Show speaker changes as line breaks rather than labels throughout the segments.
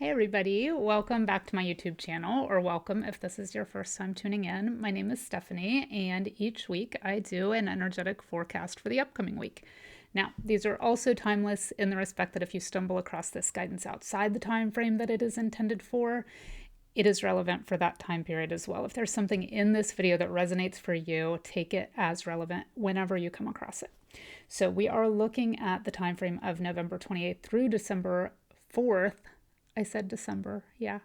Hey everybody, welcome back to my YouTube channel, or welcome if this is your first time tuning in. My name is Stephanie, and each week I do an energetic forecast for the upcoming week. Now, these are also timeless in the respect that if you stumble across this guidance outside the time frame that it is intended for, it is relevant for that time period as well. If there's something in this video that resonates for you, take it as relevant whenever you come across it. So we are looking at the time frame of November 28th through December 4th. I said December, yeah,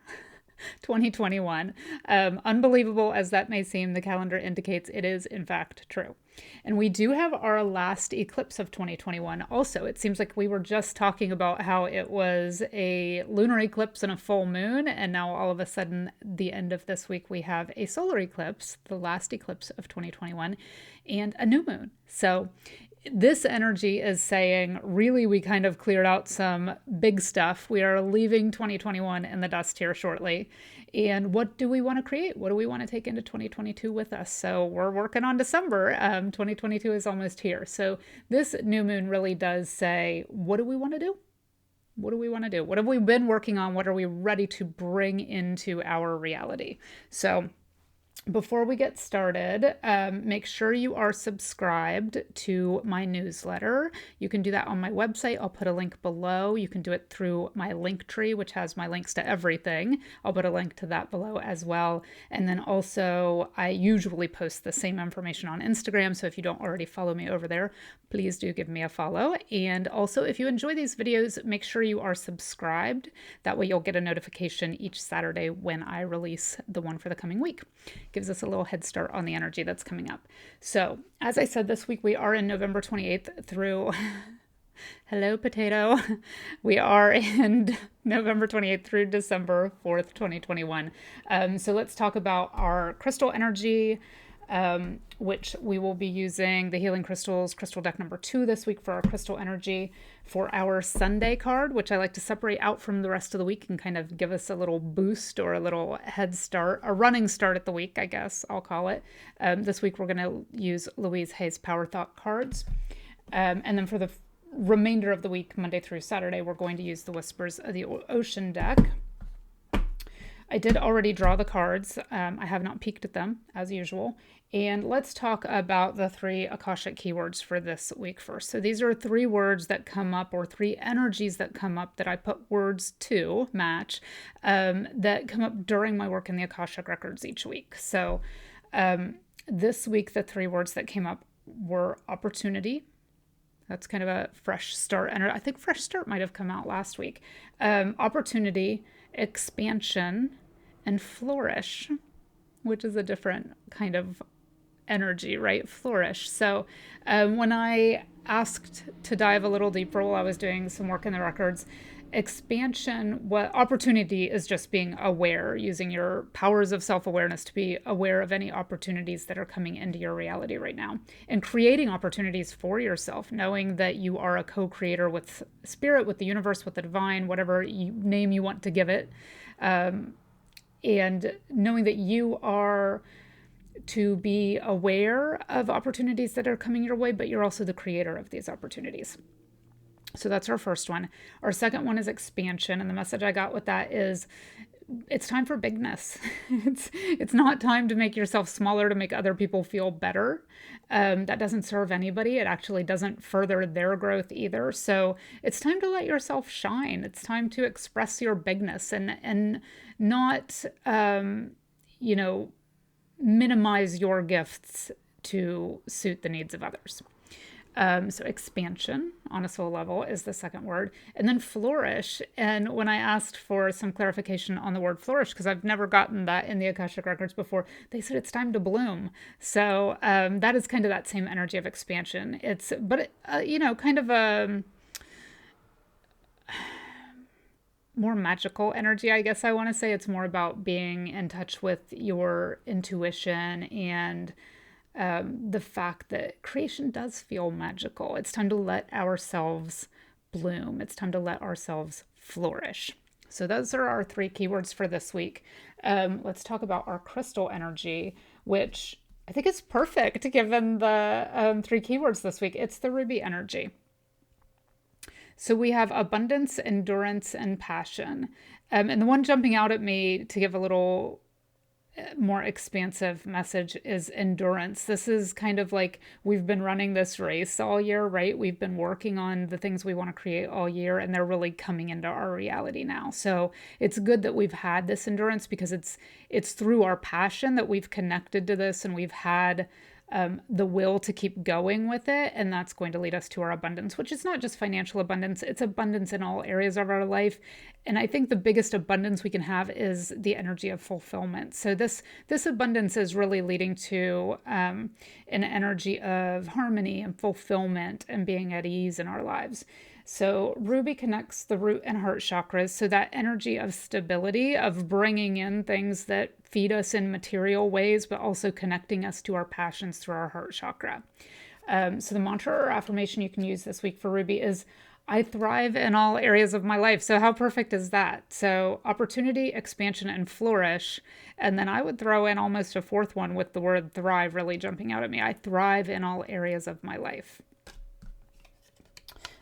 2021. Unbelievable as that may seem, the calendar indicates it is in fact true. And we do have our last eclipse of 2021 also. It seems like we were just talking about how it was a lunar eclipse and a full moon, and now all of a sudden, the end of this week, we have a solar eclipse, the last eclipse of 2021, and a new moon. So this energy is saying, really, we kind of cleared out some big stuff. We are leaving 2021 in the dust here shortly. And what do we want to create? What do we want to take into 2022 with us? So we're working on December. 2022 is almost here. So this new moon really does say, what do we want to do? What do we want to do? What have we been working on? What are we ready to bring into our reality? So before we get started, make sure you are subscribed to my newsletter. You can do that on my website. I'll put a link below. You can do it through my link tree, which has my links to everything. I'll put a link to that below as well. And then also, I usually post the same information on Instagram. So if you don't already follow me over there, please do give me a follow. And also, if you enjoy these videos, make sure you are subscribed. That way you'll get a notification each Saturday when I release the one for the coming week. Gives us a little head start on the energy that's coming up. So, as I said, this week we are in November 28th through hello potato. We are in November 28th through December 4th, 2021. So let's talk about our crystal energy, which we will be using the Healing Crystals crystal deck number 2 this week for our crystal energy. For our Sunday card, which I like to separate out from the rest of the week and kind of give us a little boost or a little head start, a running start at the week, I guess I'll call it. This week we're going to use Louise Hay's Power Thought cards. And then for the remainder of the week, Monday through Saturday, we're going to use the Whispers of the Ocean deck. I did already draw the cards. I have not peeked at them, as usual. And let's talk about the 3 Akashic Keywords for this week first. So these are 3 words that come up, or 3 energies that come up that I put words to match, that come up during my work in the Akashic Records each week. So this week, the 3 words that came up were opportunity. That's kind of a fresh start. And I think fresh start might have come out last week. Opportunity, expansion, and flourish, which is a different kind of energy, right? Flourish. So when I asked to dive a little deeper while I was doing some work in the records, expansion, what opportunity is just being aware, using your powers of self-awareness to be aware of any opportunities that are coming into your reality right now, and creating opportunities for yourself, knowing that you are a co-creator with spirit, with the universe, with the divine, whatever name you want to give it, and knowing that you are to be aware of opportunities that are coming your way, but you're also the creator of these opportunities. So that's our first one. Our second one is expansion. And the message I got with that is it's time for bigness. It's not time to make yourself smaller to make other people feel better. That doesn't serve anybody. It actually doesn't further their growth either. So it's time to let yourself shine. It's time to express your bigness and not, minimize your gifts to suit the needs of others. So expansion on a soul level is the second word. And then flourish. And when I asked for some clarification on the word flourish, because I've never gotten that in the Akashic Records before, they said it's time to bloom. So that is kind of that same energy of expansion. Kind of a more magical energy, I guess I want to say. It's more about being in touch with your intuition and the fact that creation does feel magical. It's time to let ourselves bloom. It's time to let ourselves flourish. So those are our 3 keywords for this week. Let's talk about our crystal energy, which I think is perfect given the 3 keywords this week. It's the ruby energy. So we have abundance, endurance, and passion. And the one jumping out at me to give a little more expansive message is endurance. This is kind of like we've been running this race all year, right? We've been working on the things we want to create all year, and they're really coming into our reality now. So it's good that we've had this endurance, because it's through our passion that we've connected to this, and we've had the will to keep going with it. And that's going to lead us to our abundance, which is not just financial abundance, it's abundance in all areas of our life. And I think the biggest abundance we can have is the energy of fulfillment. So this abundance is really leading to an energy of harmony and fulfillment and being at ease in our lives. So Ruby connects the root and heart chakras. So that energy of stability, of bringing in things that feed us in material ways, but also connecting us to our passions through our heart chakra. So the mantra or affirmation you can use this week for Ruby is, I thrive in all areas of my life. So how perfect is that? So opportunity, expansion, and flourish. And then I would throw in almost a fourth one with the word thrive really jumping out at me. I thrive in all areas of my life.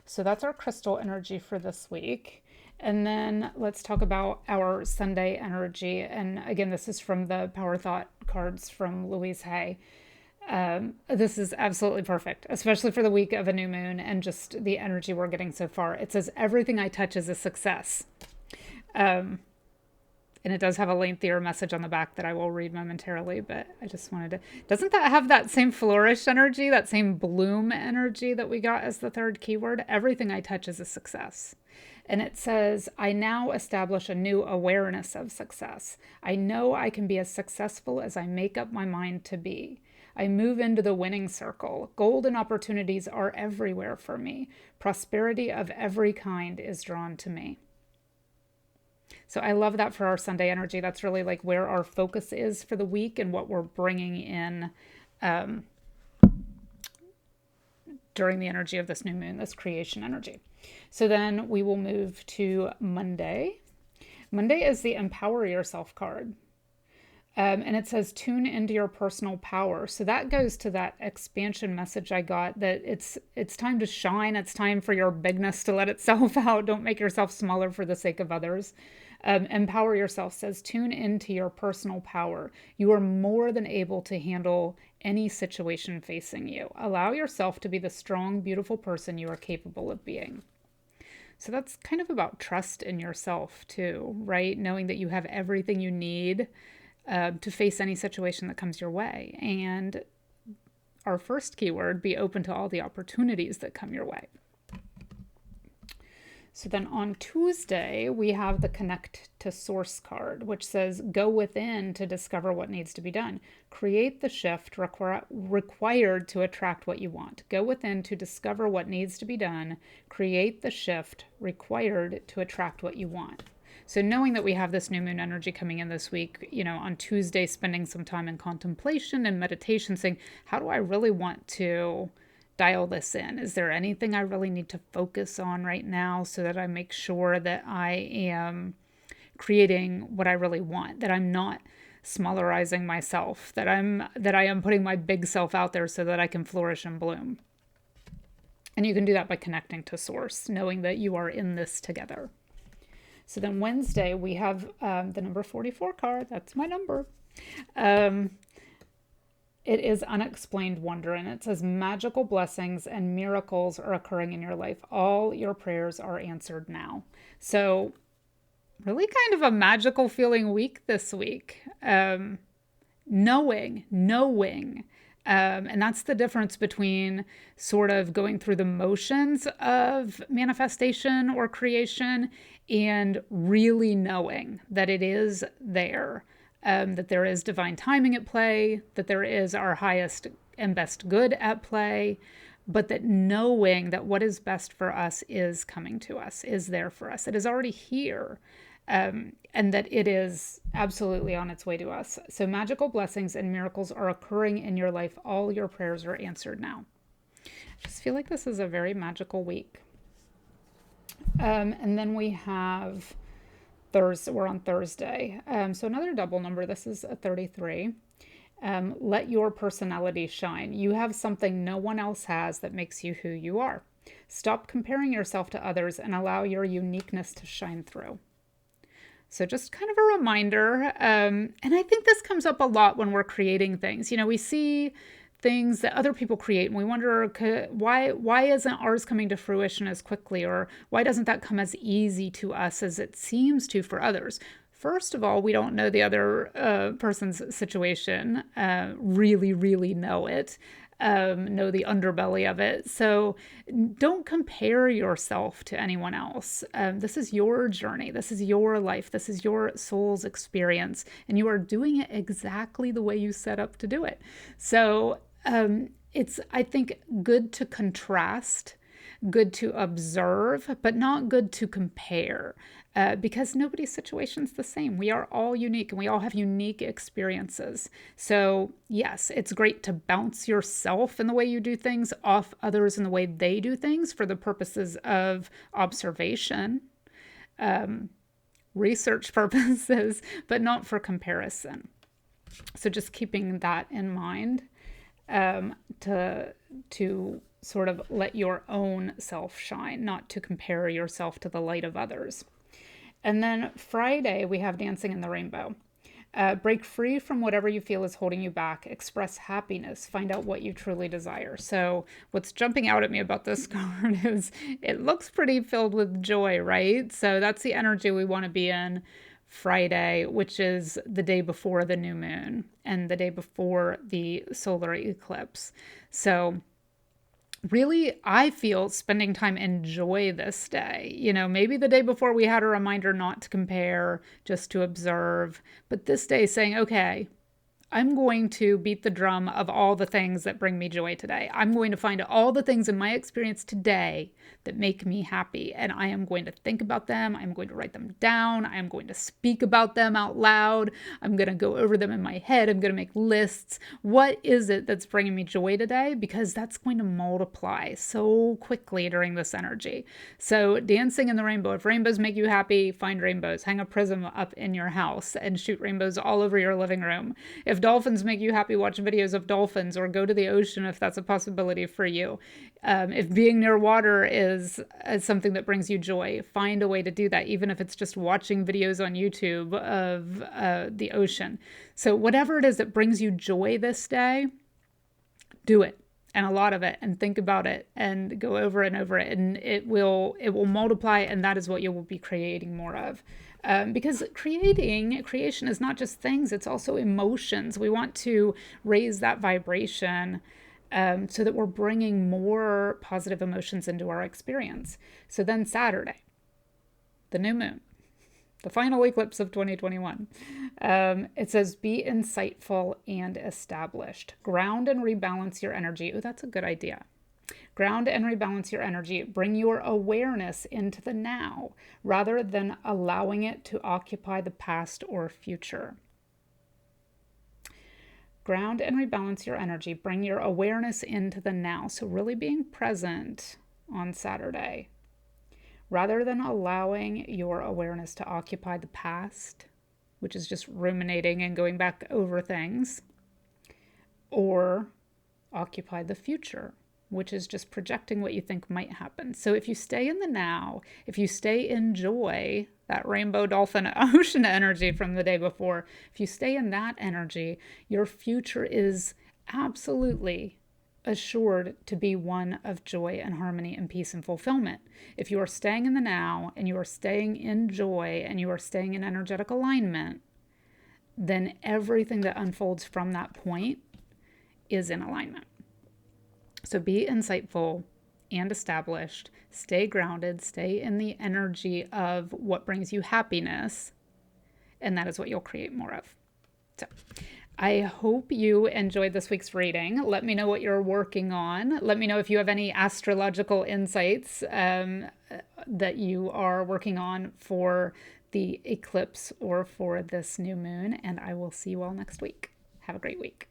So that's our crystal energy for this week. And then let's talk about our Sunday energy. And again, this is from the Power Thought cards from Louise Hay. This is absolutely perfect, especially for the week of a new moon and just the energy we're getting so far. It says, everything I touch is a success. And it does have a lengthier message on the back that I will read momentarily, but I just wanted to, doesn't that have that same flourish energy, that same bloom energy that we got as the third keyword? Everything I touch is a success. And it says, I now establish a new awareness of success. I know I can be as successful as I make up my mind to be. I move into the winning circle. Golden opportunities are everywhere for me. Prosperity of every kind is drawn to me. So I love that for our Sunday energy. That's really like where our focus is for the week and what we're bringing in during the energy of this new moon, this creation energy. So then we will move to Monday. Monday is the Empower Yourself card. And it says, tune into your personal power. So that goes to that expansion message I got, that it's time to shine. It's time for your bigness to let itself out. Don't make yourself smaller for the sake of others. Empower Yourself says, tune into your personal power. You are more than able to handle any situation facing you. Allow yourself to be the strong, beautiful person you are capable of being. So that's kind of about trust in yourself too, right? Knowing that you have everything you need to face any situation that comes your way. And our first keyword, be open to all the opportunities that come your way. So then on Tuesday, we have the Connect to Source card, which says, go within to discover what needs to be done. Create the shift required to attract what you want. Go within to discover what needs to be done. Create the shift required to attract what you want. So knowing that we have this new moon energy coming in this week, on Tuesday, spending some time in contemplation and meditation, saying, how do I really want to dial this in? Is there anything I really need to focus on right now so that I make sure that I am creating what I really want, that I'm not smallerizing myself, that I am putting my big self out there so that I can flourish and bloom. And you can do that by connecting to source, knowing that you are in this together. So then Wednesday, we have the number 44 card. That's my number. It is Unexplained Wonder, and it says, magical blessings and miracles are occurring in your life. All your prayers are answered now. So really kind of a magical feeling week this week. Knowing. And that's the difference between sort of going through the motions of manifestation or creation and really knowing that it is there. That there is divine timing at play, that there is our highest and best good at play, but that knowing that what is best for us is coming to us, is there for us. It is already here, and that it is absolutely on its way to us. So magical blessings and miracles are occurring in your life. All your prayers are answered now. I just feel like this is a very magical week. And then we have we're on Thursday. So another double number. This is a 33. Let your personality shine. You have something no one else has that makes you who you are. Stop comparing yourself to others and allow your uniqueness to shine through. So just kind of a reminder. And I think this comes up a lot when we're creating things. You know, we see things that other people create and we wonder why isn't ours coming to fruition as quickly, or why doesn't that come as easy to us as it seems to for others? First of all, we don't know the other person's situation, really know it, know the underbelly of it. So don't compare yourself to anyone else. This is your journey. This is your life. This is your soul's experience. And you are doing it exactly the way you set up to do it. So it's, I think, good to contrast, good to observe, but not good to compare, because nobody's situation's the same. We are all unique and we all have unique experiences. So yes, it's great to bounce yourself in the way you do things off others in the way they do things for the purposes of observation, research purposes, but not for comparison. So just keeping that in mind, to sort of let your own self shine, not to compare yourself to the light of others. And then Friday, we have Dancing in the Rainbow. Break free from whatever you feel is holding you back. Express happiness. Find out what you truly desire. So what's jumping out at me about this card is it looks pretty filled with joy, right? So that's the energy we want to be in Friday, which is the day before the new moon and the day before the solar eclipse. So really, I feel spending time in joy this day. You know, maybe the day before we had a reminder not to compare, just to observe, but this day saying, okay, I'm going to beat the drum of all the things that bring me joy today. I'm going to find all the things in my experience today that make me happy, and I am going to think about them. I'm going to write them down. I'm going to speak about them out loud. I'm going to go over them in my head. I'm going to make lists. What is it that's bringing me joy today? Because that's going to multiply so quickly during this energy. So dancing in the rainbow. If rainbows make you happy, find rainbows. Hang a prism up in your house and shoot rainbows all over your living room. If dolphins make you happy, watch videos of dolphins, or go to the ocean if that's a possibility for you. If being near water is something that brings you joy, find a way to do that, even if it's just watching videos on YouTube of the ocean. So whatever it is that brings you joy this day, do it. And a lot of it, and think about it and go over and over it, and it will multiply, and that is what you will be creating more of. Because creation is not just things, it's also emotions. We want to raise that vibration so that we're bringing more positive emotions into our experience. So then Saturday, the new moon, the final eclipse of 2021. It says, be insightful and established. Ground and rebalance your energy. Oh, that's a good idea. Ground and rebalance your energy. Bring your awareness into the now rather than allowing it to occupy the past or future. Ground and rebalance your energy. Bring your awareness into the now. So really being present on Saturday rather than allowing your awareness to occupy the past, which is just ruminating and going back over things, or occupy the future, which is just projecting what you think might happen. So if you stay in the now, if you stay in joy, that rainbow dolphin ocean energy from the day before, if you stay in that energy, your future is absolutely assured to be one of joy and harmony and peace and fulfillment. If you are staying in the now and you are staying in joy and you are staying in energetic alignment, then everything that unfolds from that point is in alignment. So be insightful and established, stay grounded, stay in the energy of what brings you happiness, and that is what you'll create more of. So I hope you enjoyed this week's reading. Let me know what you're working on. Let me know if you have any astrological insights that you are working on for the eclipse or for this new moon, and I will see you all next week. Have a great week.